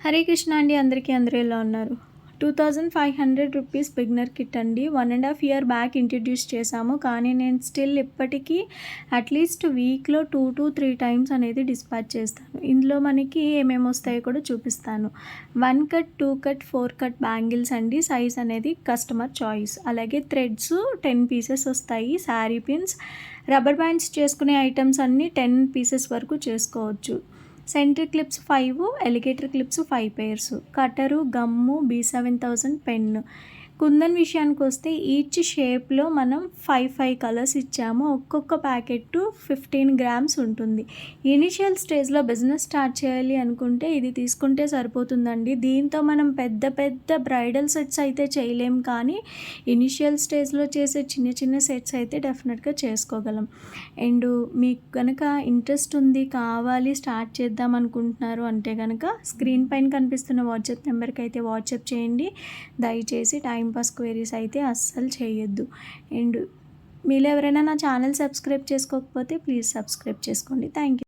హరే కృష్ణ అండి. అందరూ ఎలా ఉన్నారు? 2500 రూపీస్ బిగినర్ కిట్ అండి. 1.5 ఇయర్ బ్యాక్ ఇంట్రడ్యూస్ చేశాము. కానీ నేను స్టిల్ ఇప్పటికీ అట్లీస్ట్ వీక్లో 2-3 టైమ్స్ అనేది డిస్పాచ్ చేస్తాను. ఇందులో మనకి ఏమేమి వస్తాయో కూడా చూపిస్తాను. 1 కట్, 2 కట్, 4 కట్ బ్యాంగిల్స్ అండి. సైజ్ అనేది కస్టమర్ చాయిస్. అలాగే థ్రెడ్స్ 10 పీసెస్ వస్తాయి. శారీ పిన్స్, రబ్బర్ బ్యాండ్స్ చేసుకునే ఐటమ్స్ అన్నీ 10 పీసెస్ వరకు చేసుకోవచ్చు. Centre clips 5, alligator clips 5 pairs, cutter, gum, B7000 pen. Kundan విషయానికి వస్తే ఈచ్ షేప్లో మనం 5 కలర్స్ ఇచ్చాము. ఒక్కొక్క ప్యాకెట్ 15 గ్రామ్స్ ఉంటుంది. ఇనిషియల్ స్టేజ్లో బిజినెస్ స్టార్ట్ చేయాలి అనుకుంటే ఇది తీసుకుంటే సరిపోతుందండి. దీంతో మనం పెద్ద పెద్ద బ్రైడల్ సెట్స్ అయితే చేయలేం, కానీ ఇనిషియల్ స్టేజ్లో చేసే చిన్న చిన్న సెట్స్ అయితే డెఫినెట్గా చేసుకోగలం. అండ్ మీకు కనుక ఇంట్రెస్ట్ ఉంది, కావాలి, స్టార్ట్ చేద్దాం అనుకుంటున్నారు అంటే కనుక స్క్రీన్ పైన కనిపిస్తున్న వాట్సాప్ నెంబర్కి అయితే వాట్సాప్ చేయండి. దయచేసి టైంపాస్ క్వైరీస్ అయితే అస్సలు చేయొద్దు. అండ్ మీలో ఎవరైనా నా ఛానల్ సబ్స్క్రైబ్ చేసుకోకపోతే ప్లీజ్ సబ్స్క్రైబ్ చేసుకోండి. Thank you.